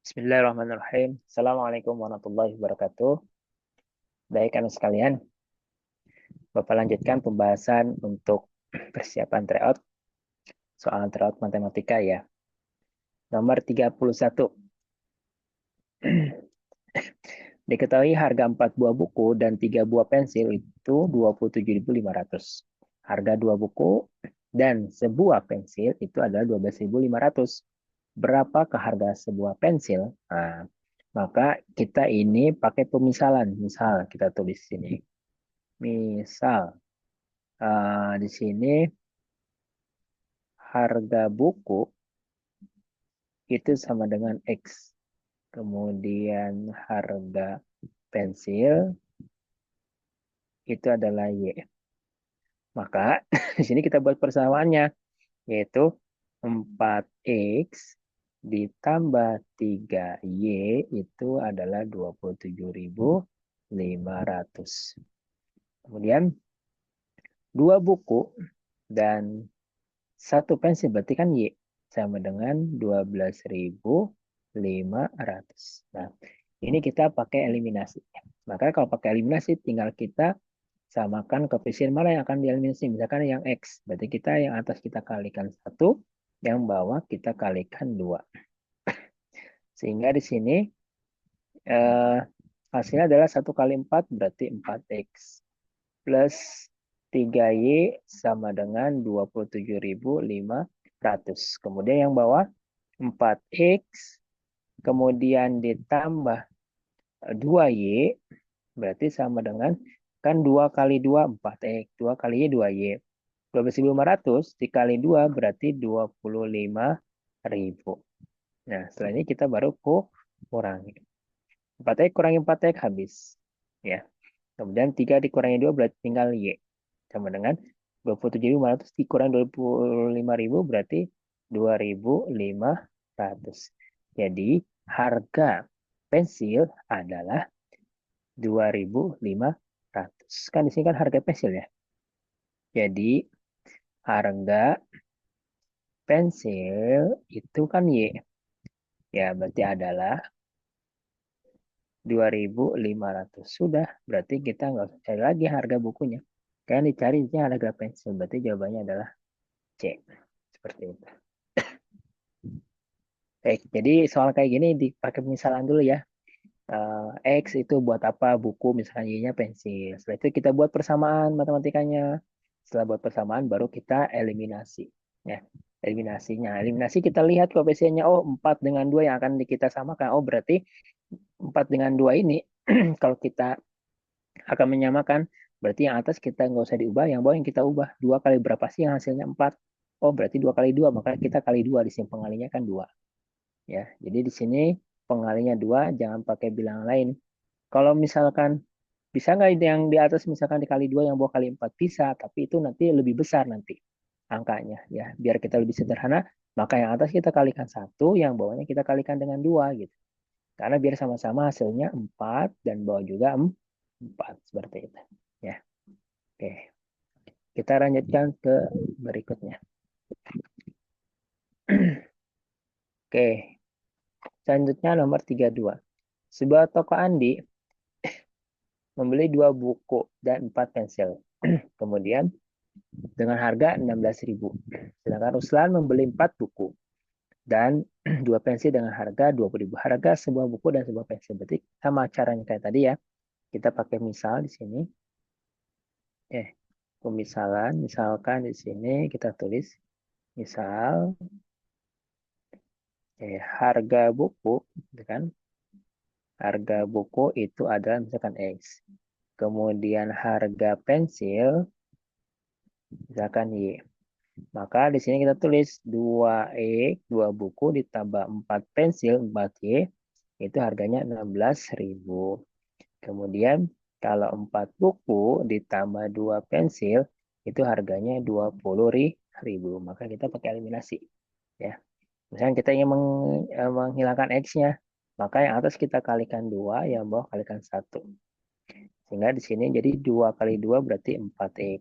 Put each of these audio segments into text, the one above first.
Bismillahirrahmanirrahim. Assalamualaikum warahmatullahi wabarakatuh. Baik, anak sekalian, Bapak lanjutkan pembahasan untuk persiapan tryout, soal tryout matematika ya. Nomor 31. Diketahui harga 4 buah buku dan 3 buah pensil itu 27.500. Harga 2 buku dan sebuah pensil itu adalah 12.500. Berapakah harga sebuah pensil? Nah, maka kita ini pakai pemisalan. Misal kita tulis sini. Misal di sini harga buku itu sama dengan X. Kemudian harga pensil itu adalah Y. Maka di sini kita buat persamaannya, yaitu 4X ditambah 3Y itu adalah 27.500. Kemudian 2 buku dan 1 pensil berarti kan Y sama dengan 12.500. Nah, ini kita pakai eliminasi. Maka kalau pakai eliminasi tinggal kita samakan koefisien mana yang akan dieliminasi. Misalkan yang X, berarti kita yang atas kita kalikan 1, yang bawah kita kalikan 2. Sehingga di sini hasilnya adalah 1 kali 4 berarti 4X. Plus 3Y sama dengan 27.500. Kemudian yang bawah 4X, kemudian ditambah 2Y, berarti sama dengan, kan 2 kali 2, 4X. 2 kali Y, 2Y. 12.500 dikali 2 berarti 25.000. Nah, setelah ini kita baru kurangi. 4X kurangi 4X habis. Ya. Kemudian 3 dikurangi 2 berarti tinggal Y. Sama dengan 27.500 dikurangi 25.000 berarti 2.500. Jadi harga pensil adalah 2.500. Kan di sini kan harga pensil ya. Jadi harga pensil itu kan Y. Ya, berarti adalah 2.500. Sudah, berarti kita nggak usah cari lagi harga bukunya. Kan dicari harga pensil. Berarti jawabannya adalah C. Seperti itu. Baik, jadi soal kayak gini dipakai pemisalan dulu ya. X itu buat apa buku, misalnya Y-nya pensil. Setelah itu kita buat persamaan matematikanya. Setelah buat persamaan baru kita eliminasi. Ya, eliminasinya. Eliminasi kita lihat koefisiennya. Oh, 4 dengan 2 yang akan kita samakan. Oh, berarti 4 dengan 2 ini kalau kita akan menyamakan, berarti yang atas kita nggak usah diubah, yang bawah yang kita ubah. 2 kali berapa sih yang hasilnya 4? Oh, berarti 2 kali 2, maka kita kali 2. Di sini pengalinya kan 2. Ya, jadi di sini pengalinya 2, jangan pakai bilangan lain. Kalau misalkan bisa nggak yang di atas misalkan dikali 2, yang bawah kali 4? Bisa, tapi itu nanti lebih besar nanti angkanya. Ya, biar kita lebih sederhana, maka yang atas kita kalikan 1, yang bawahnya kita kalikan dengan 2 gitu. Karena biar sama-sama hasilnya 4 dan bawah juga 4 seperti itu. Ya, oke. Kita lanjutkan ke berikutnya. Oke, selanjutnya nomor 32. Sebuah toko Andi membeli 2 buku dan 4 pensil. Kemudian dengan harga 16.000. Sedangkan Ruslan membeli 4 buku dan 2 pensil dengan harga 20.000. Harga sebuah buku dan sebuah pensil. Berarti sama caranya kayak tadi ya. Kita pakai misal di sini. Pemisalan, misalkan di sini kita tulis misal harga buku, gitu kan? Harga buku itu adalah misalkan X. Kemudian harga pensil misalkan Y. Maka di sini kita tulis 2X, 2 buku ditambah 4 pensil, 4Y, itu harganya 16.000. Kemudian kalau 4 buku ditambah 2 pensil, itu harganya 20.000. Maka kita pakai eliminasi. Ya. Misalnya kita ingin menghilangkan X-nya, maka yang atas kita kalikan 2, yang bawah kalikan 1. Sehingga di sini jadi 2 kali 2 berarti 4X.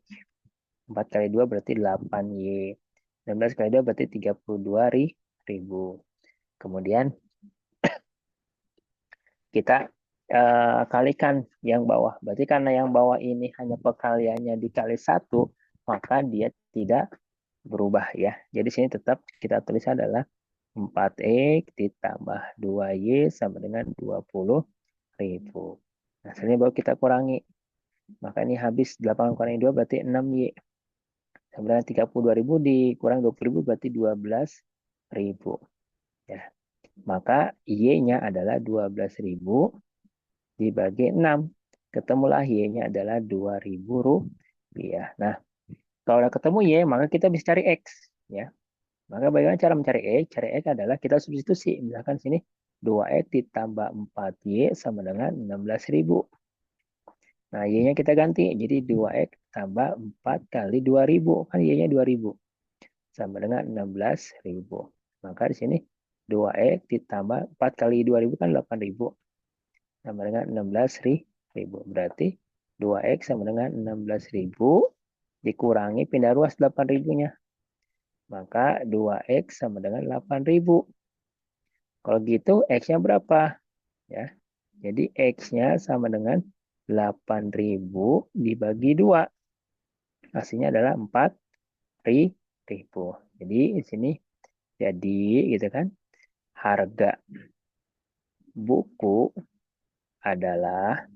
4 kali 2 berarti 8Y. 16 kali 2 berarti 32.000. Kemudian kita kalikan yang bawah. Berarti karena yang bawah ini hanya perkaliannya dikali 1, maka dia tidak berubah ya. Jadi sini tetap kita tulis adalah 4X ditambah 2Y sama dengan 20.000. Nah, sini baru kita kurangi. Maka ini habis 8 kurangi 2 berarti 6Y. Sama dengan 32.000 dikurang 20.000 berarti 12.000. Ya. Maka Y-nya adalah 12.000 dibagi 6. Ketemulah Y-nya adalah 2.000 rupiah. Nah, kalau udah ketemu Y, maka kita bisa cari X. Ya. Maka bagaimana cara mencari X? Cari X adalah kita substitusi. Misalkan sini 2X ditambah 4Y sama dengan 16.000. Nah, Y-nya kita ganti. Jadi 2X tambah 4 kali 2.000. Kan Y-nya 2.000. Sama dengan 16.000. Maka di sini 2X ditambah 4 kali 2.000 kan 8.000. Sama dengan 16.000. Berarti 2X sama dengan 16.000 dikurangi pindah ruas 8.000-nya. Maka 2X sama dengan 8.000. Kalau gitu X-nya berapa? Ya. Jadi X-nya sama dengan 8.000 dibagi 2. Hasilnya adalah 4.000. Jadi di sini jadi gitu kan. Harga buku adalah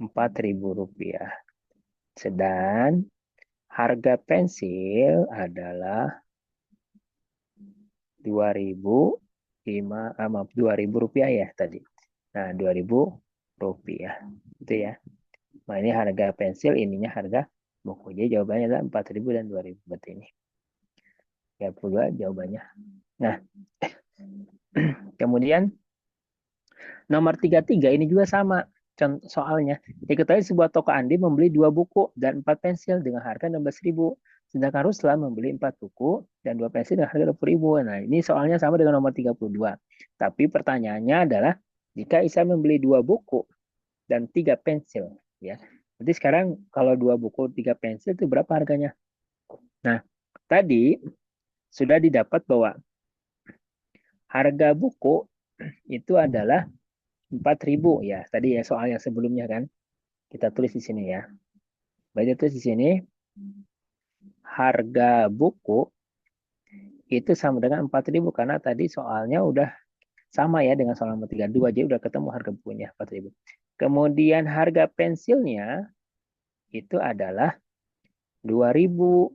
Rp4.000. Sedang harga pensil adalah 2.000 rupiah ya tadi. Nah, 2.000 rupiah. Itu ya. Nah, ini harga pensil, ininya harga buku. Jadi jawabannya adalah 4.000 dan 2.000. Berarti ini. 32 jawabannya. Nah, kemudian nomor 33 ini juga sama. Contoh soalnya, diketahui sebuah toko Andi membeli 2 buku dan 4 pensil dengan harga 16.000. Sedangkan Ruslan membeli 4 buku dan 2 pensil dengan harga 20.000. Nah, ini soalnya sama dengan nomor 32. Tapi pertanyaannya adalah, jika Isa membeli 2 buku dan 3 pensil, ya. Jadi sekarang kalau 2 buku, 3 pensil itu berapa harganya? Nah, tadi sudah didapat bahwa harga buku itu adalah 4.000 ya. Tadi ya soal yang sebelumnya kan. Kita tulis di sini ya. Baik, tulis di sini harga buku itu sama dengan 4.000 karena tadi soalnya udah sama ya dengan soal nomor 32 jadi udah ketemu harga bukunya 4.000. Kemudian harga pensilnya itu adalah 2.000.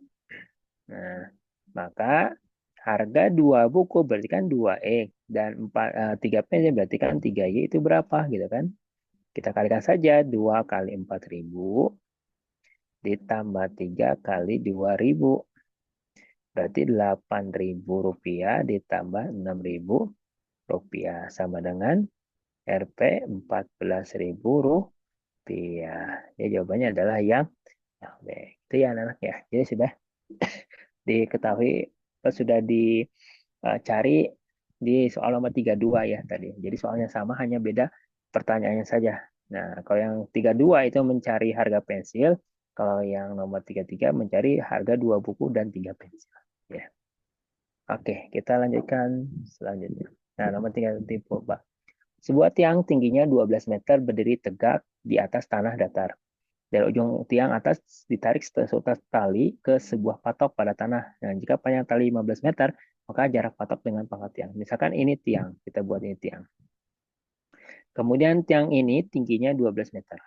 Nah, maka harga 2 buku berarti kan 2X dan 3 pensil berarti kan 3Y itu berapa gitu kan? Kita kalikan saja 2 kali 4.000 ditambah 3 kali 2.000. Berarti Rp8.000 ditambah Rp6.000 sama dengan Rp14.000. Ya, jawabannya adalah yang B. Itu ya anak-anak ya. Jadi sudah diketahui, sudah dicari di soal nomor 32 ya tadi. Jadi soalnya sama, hanya beda pertanyaannya saja. Nah, kalau yang 32 itu mencari harga pensil, kalau yang nomor 33 mencari harga 2 buku dan 3 pensil. Ya. Oke, kita lanjutkan selanjutnya. Nah, nomor 3 tipe, Pak. Sebuah tiang tingginya 12 meter berdiri tegak di atas tanah datar. Dari ujung tiang atas ditarik seutas tali ke sebuah patok pada tanah. Nah, jika panjang tali 15 meter, maka jarak patok dengan pangkal tiang. Misalkan ini tiang, kita buat ini tiang. Kemudian tiang ini tingginya 12 meter.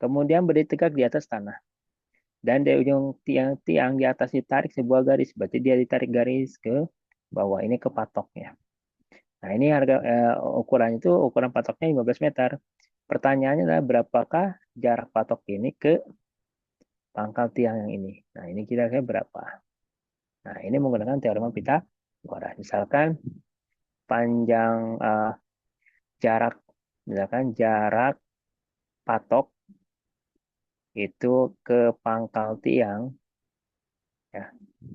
Kemudian berdiri tegak di atas tanah. Dan dari ujung tiang-tiang di atas ditarik sebuah garis. Berarti dia ditarik garis ke bawah. Ini ke patoknya. Nah, ini harga ukuran itu, ukuran patoknya 15 meter. Pertanyaannya adalah berapakah jarak patok ini ke pangkal tiang yang ini. Nah, ini kira-kira berapa? Nah, ini menggunakan teorema Pythagoras. Misalkan panjang jarak, misalkan jarak patok itu ke pangkal tiang, ya,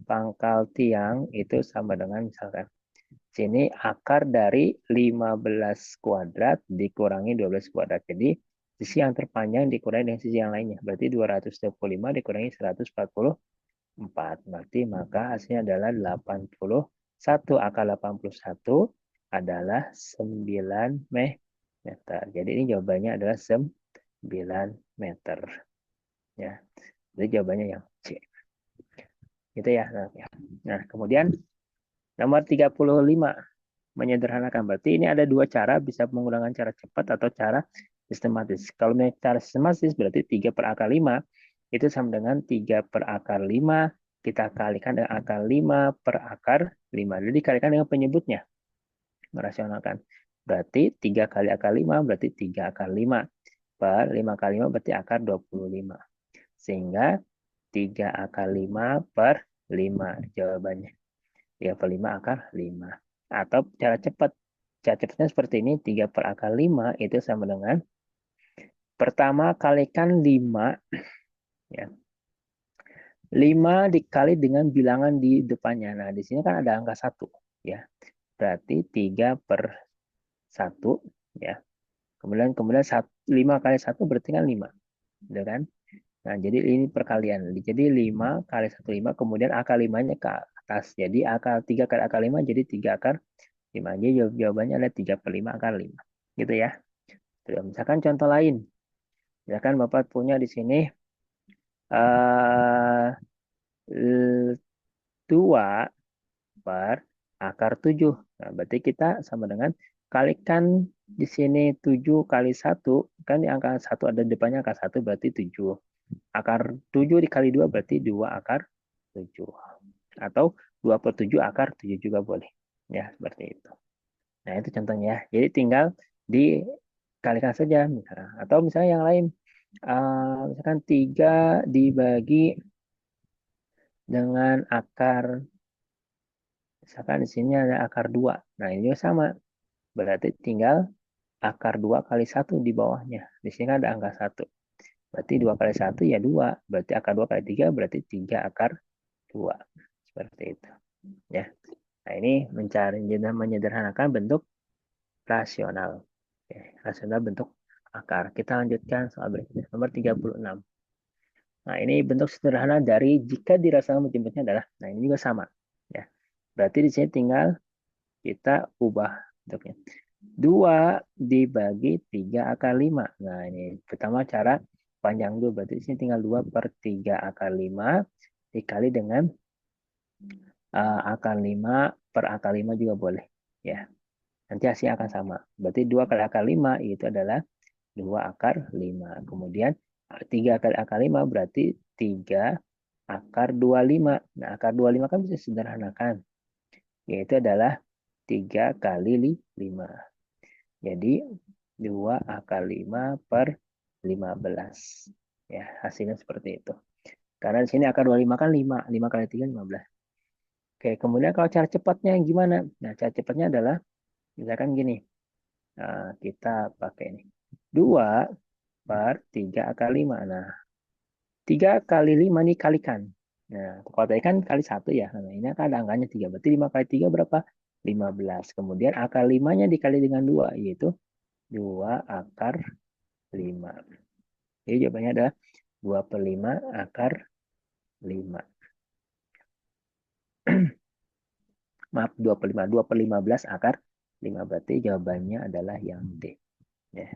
pangkal tiang itu sama dengan misalkan sini akar dari 15 kuadrat dikurangi 12 kuadrat. Jadi sisi yang terpanjang dikurangi dengan sisi yang lainnya. Berarti 225 dikurangi 144. Berarti maka hasilnya adalah 81. Akar 81 adalah 9 meter. Jadi ini jawabannya adalah 9 meter. Ya, jadi jawabannya yang C. Gitu ya. Nah, kemudian nomor 35, menyederhanakan. Berarti ini ada dua cara, bisa menggunakan cara cepat atau cara sistematis. Kalau cara sistematis berarti 3 per akar 5 itu sama dengan 3 per akar 5 kita kalikan dengan akar 5 per akar 5. Jadi dikalikan dengan penyebutnya. Merasionalkan. Berarti 3 kali akar 5 berarti 3 akar 5 per 5 kali 5 berarti akar 25. Sehingga 3 akar 5 per 5 jawabannya. 3 per 5 akar 5. Atau cara cepat. Cara cepatnya seperti ini. 3 per akar 5 itu sama dengan pertama kalikan 5. Ya. 5 dikali dengan bilangan di depannya. Nah, di sini kan ada angka 1. Ya. Berarti 3 per 1. Ya. Kemudian 5 kali 1 berarti kan 5. Gitu kan? Nah, jadi ini perkalian. Jadi 5 kali 1, 5. Kemudian akar 5-nya ke atas. Jadi akar 3 kali akar 5 jadi 3 akar 5. Jadi jawabannya adalah 3 per 5 akar 5. Gitu ya. Misalkan contoh lain. Misalkan Bapak punya di sini 2 per akar 7. Nah, berarti kita sama dengan kalikan di sini 7 kali 1. Kan di angka 1 ada depannya angka 1 berarti 7. Akar 7 dikali 2 berarti 2 akar 7. Atau 2 per 7 akar 7 juga boleh. Ya, seperti itu. Nah, itu contohnya ya. Jadi tinggal dikalikan saja. Misalnya. Atau misalnya yang lain. Misalkan 3 dibagi dengan akar, misalkan di sini ada akar 2. Nah, ini juga sama. Berarti tinggal akar 2 kali 1 di bawahnya. Di sini kan ada angka 1. Berarti 2 kali 1 ya 2. Berarti akar 2 kali 3 berarti 3 akar 2. Seperti itu. Ya. Nah, ini menyederhanakan bentuk rasional. Oke, rasional bentuk akar. Kita lanjutkan soal berikutnya. Nomor 36. Nah, ini bentuk sederhana dari jika dirasakan menjemputnya adalah, nah ini juga sama. Ya. Berarti di sini tinggal kita ubah bentuknya. 2 dibagi 3 akar 5. Nah, ini pertama cara panjang dulu. Berarti di sini tinggal 2 per 3 akar 5 dikali dengan akar 5 per akar 5 juga boleh. Ya. Nanti hasilnya akan sama. Berarti 2 kali akar 5 itu adalah 2 akar 5. Kemudian 3 kali akar 5 berarti 3 akar 25. Nah, akar 25 kan bisa sederhanakan. Yaitu adalah 3 kali 5. Jadi 2 akar 5 per 15. Ya, hasilnya seperti itu. Karena di sini akar 25 kan 5. 5 kali 3, 15. Oke, kemudian kalau cara cepatnya gimana? Nah, cara cepatnya adalah misalkan gini. Nah, kita pakai ini. 2 per 3 akar 5. Nah, 3 kali 5 ini kalikan. Nah, kalau tadi kan kali 1 ya. Nah, ini kan ada angkanya 3. Berarti 5 kali 3 berapa? 15. Kemudian akar 5-nya dikali dengan 2, yaitu 2 akar 5. Jadi jawabannya adalah 2 per 5 akar 5. Maaf, 2 per 5. 2 per 15 akar 5. Berarti jawabannya adalah yang D. Ya,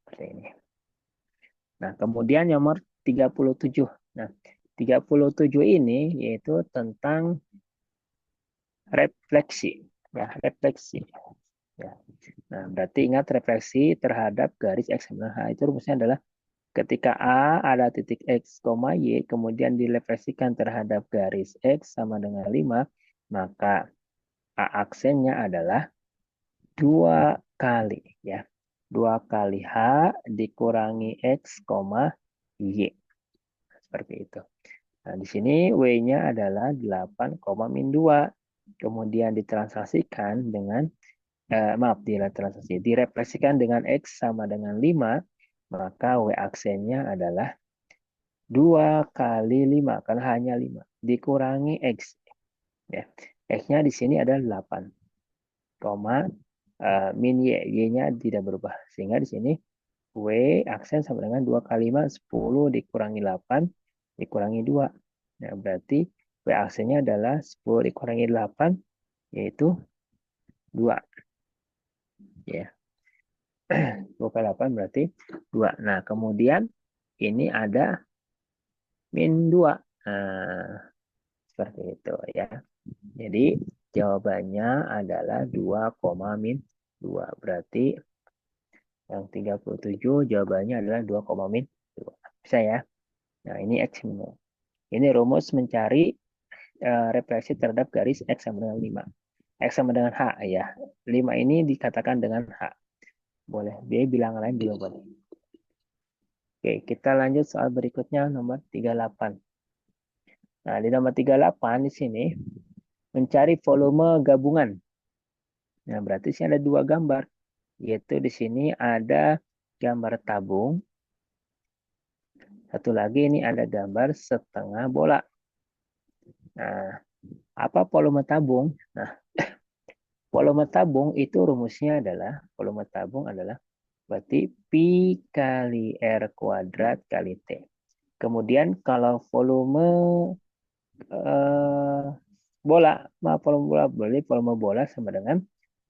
seperti ini. Nah, kemudian nomor 37. Nah, 37 ini yaitu tentang refleksi. Ya, refleksi. Ya. Nah, berarti ingat refleksi terhadap garis X sama H itu rumusnya adalah ketika A ada titik X, Y, kemudian direfleksikan terhadap garis X sama dengan 5, maka A aksennya adalah 2 kali. Ya. 2 kali H dikurangi X, Y. Seperti itu. Nah, di sini W-nya adalah 8,-2. Kemudian ditransaksikan dengan, direfleksikan dengan X sama dengan 5, maka W aksennya adalah 2 kali 5, karena hanya 5, dikurangi X. Ya. X-nya di sini adalah 8, min Y. Y-nya tidak berubah. Sehingga di sini W aksen sama dengan 2 kali 5, 10 dikurangi 8, dikurangi 2. Nah, berarti W aksennya adalah 10 dikurangi 8, yaitu 2. Ya. 2 kali 8 berarti 2. Nah, kemudian ini ada min 2. Nah, seperti itu ya. Jadi jawabannya adalah 2, min 2. Berarti yang 37 jawabannya adalah 2, min 2. Bisa ya? Nah, ini X minus. Ini rumus mencari refleksi terhadap garis X sama dengan 5. X sama dengan H ya. 5 ini dikatakan dengan H. Boleh. B bilangan lain juga boleh. Oke, kita lanjut soal berikutnya nomor 38. Nah, di nomor 38 di sini mencari volume gabungan. Nah, berarti sini ada 2 gambar. Yaitu di sini ada gambar tabung. Satu lagi ini ada gambar setengah bola. Nah, apa volume tabung? Nah, volume tabung itu volume tabung adalah berarti pi kali R kuadrat kali T. Kemudian kalau volume eh, bola, berarti volume bola sama dengan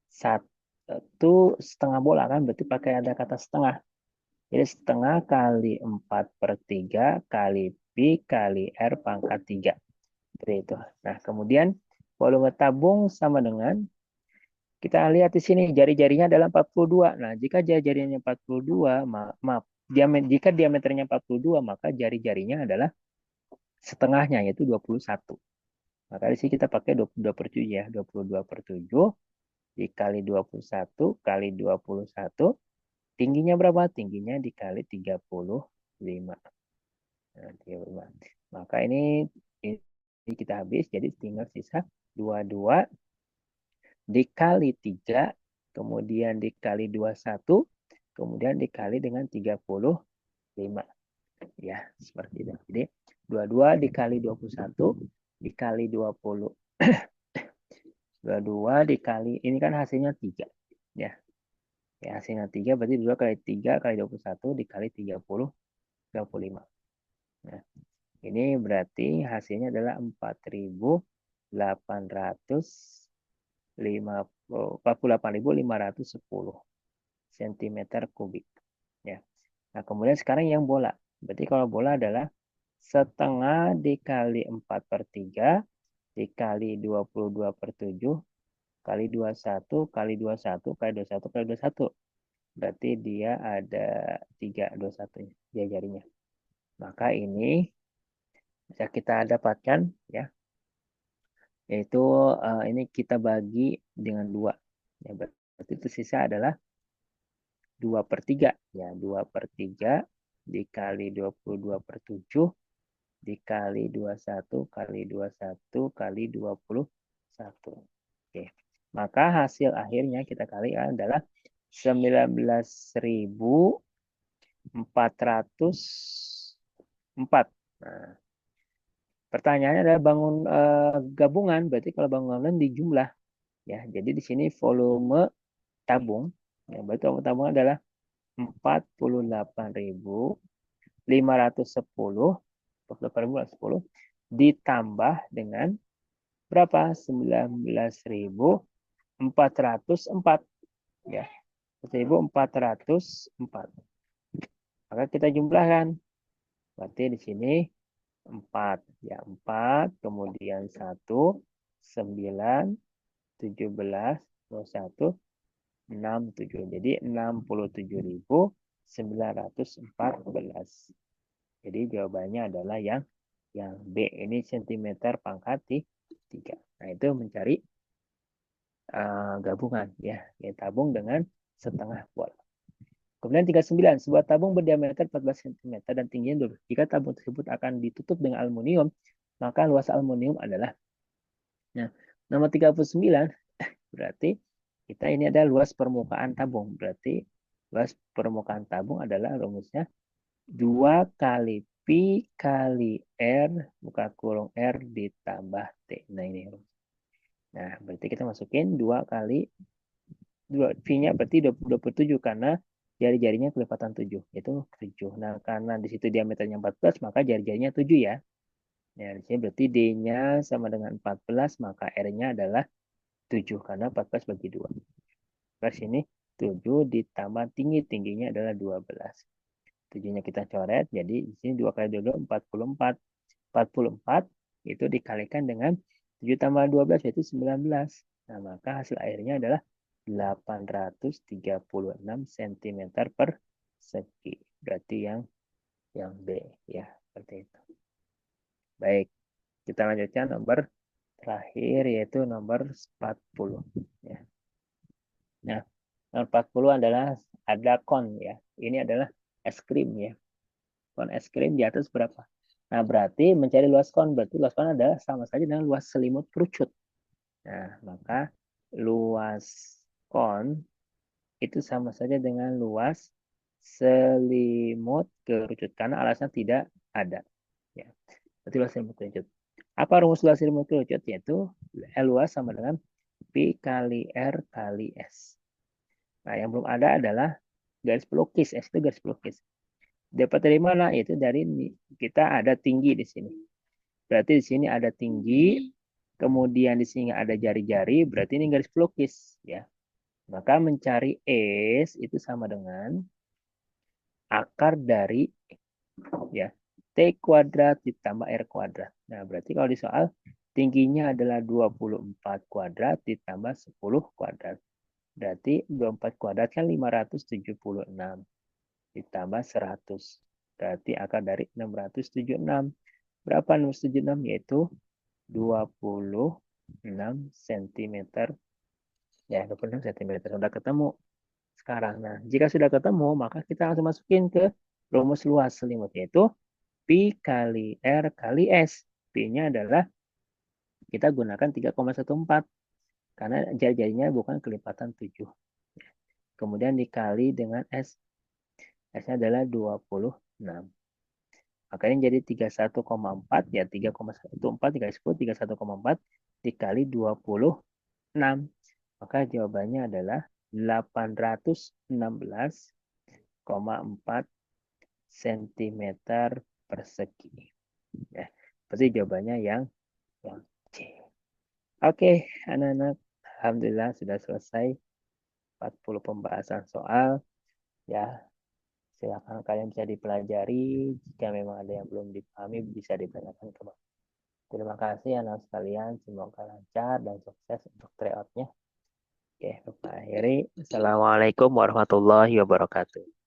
1,5 bola kan, berarti pakai ada kata setengah. Jadi setengah kali 4/3 kali pi kali R pangkat 3. Seperti itu. Nah, kemudian volume tabung sama dengan, kita lihat di sini jari-jarinya adalah 42. Nah, jika jari-jarinya 42, maaf, jika diameternya 42, maka jari-jarinya adalah setengahnya, yaitu 21. Maka di sini kita pakai 22/7 ya. 22/7 dikali 21 kali 21. Tingginya berapa? Tingginya dikali 35. Nah, 35. Maka ini kita habis, jadi tinggal sisa 22 dikali 3, kemudian dikali 21, kemudian dikali dengan 35. Ya, seperti itu. Jadi 22 dikali 21 dikali 20. 22 dikali, ini kan hasilnya 3. Ya, ya hasilnya 3, berarti 2 kali 3 kali 21 dikali 35. Nah, ini berarti hasilnya adalah 48.510 cm kubik. Ya. Nah, kemudian sekarang yang bola. Berarti kalau bola adalah setengah dikali 4/3 dikali 22/7 kali 21 kali 21 kali 21 kali 21. Berarti dia ada 3, 21 ya jarinya. Maka ini bisa kita dapatkan ya, yaitu ini kita bagi dengan 2. Ya, berarti itu sisa adalah 2/3 ya, 2/3 dikali 22/7 dikali 21 kali 21 kali 21. Oke. Maka hasil akhirnya kita kali adalah 19.404. Nah, pertanyaannya adalah bangun gabungan, berarti kalau bangunan di jumlah ya. Jadi di sini volume tabung ya, berarti volume tabung adalah 48.510 ditambah dengan berapa? 19.404 ya. 1.404. Maka kita jumlahkan. Berarti di sini 4 ya, 4 kemudian 1 9 17 21 67. Jadi 67.914. Jadi jawabannya adalah yang B, ini sentimeter pangkat 3. Nah, itu mencari gabungan ya, tabung dengan setengah bola. Kemudian 39, sebuah tabung berdiameter 14 cm dan tingginya 12. Jika tabung tersebut akan ditutup dengan aluminium, maka luas aluminium adalah. Nah, nomor 39 berarti kita ini ada luas permukaan tabung. Berarti luas permukaan tabung adalah rumusnya 2 kali pi kali R buka kurung R ditambah T. Nah, ini. Nah, berarti kita masukin 2 kali 2 pi-nya berarti 27 karena jari-jarinya kelipatan 7, itu 7. Nah, karena di situ diameternya 14, maka jari-jarinya 7 ya. Ya, di sini berarti D-nya sama dengan 14, maka R-nya adalah 7 karena 14 bagi 2. Terus ini 7 ditambah tinggi. Tingginya adalah 12. 7-nya kita coret. Jadi di sini 2 kali 2, 44. 44 itu dikalikan dengan 7 tambah 12 yaitu 19. Nah, maka hasil akhirnya adalah 836 cm persegi. Berarti yang B ya, seperti itu. Baik, kita lanjutkan nomor terakhir yaitu nomor 40 ya. Nah, nomor 40 adalah ada kon ya. Ini adalah es krim ya. Kon es krim di atas berapa? Nah, berarti mencari luas kon. Berarti luas kon adalah sama saja dengan luas selimut kerucut. Nah, maka luas kon itu sama saja dengan luas selimut kerucut. Karena alasnya tidak ada. Ya. Berarti luas selimut kerucut. Apa rumus luas selimut kerucut? Yaitu L luas sama dengan P kali R kali S. Nah, yang belum ada adalah garis pelukis. S itu garis pelukis. Dapat dari mana? Itu dari kita ada tinggi di sini. Berarti di sini ada tinggi, kemudian di sini ada jari-jari, berarti ini garis pelukis ya. Maka mencari S itu sama dengan akar dari ya T kuadrat ditambah R kuadrat. Nah, berarti kalau di soal tingginya adalah 24 kuadrat ditambah 10 kuadrat. Berarti 24 kuadrat kan 576 ditambah 100. Berarti akar dari 676. Berapa 676? Yaitu 26 cm. Ya, 26 cm. Sudah ketemu sekarang. Nah, jika sudah ketemu, maka kita langsung masukin ke rumus luas selimut, yaitu Pi kali R kali S. Pi-nya adalah kita gunakan 3,14. Karena jari-jarinya bukan kelipatan 7. Kemudian dikali dengan S. S-nya adalah 26. Makanya jadi 31,4 ya 3,14 dikali 10 31,4 dikali 26. Maka jawabannya adalah 816,4 cm persegi. Ya, berarti jawabannya yang C. Oke, anak-anak. Alhamdulillah sudah selesai 40 pembahasan soal. Ya, silakan kalian bisa dipelajari. Jika memang ada yang belum dipahami, bisa ditanyakan ke Bapak. Terima kasih anak sekalian. Semoga lancar dan sukses untuk tryout-nya. Oke, Bapak akhiri. Assalamualaikum warahmatullahi wabarakatuh.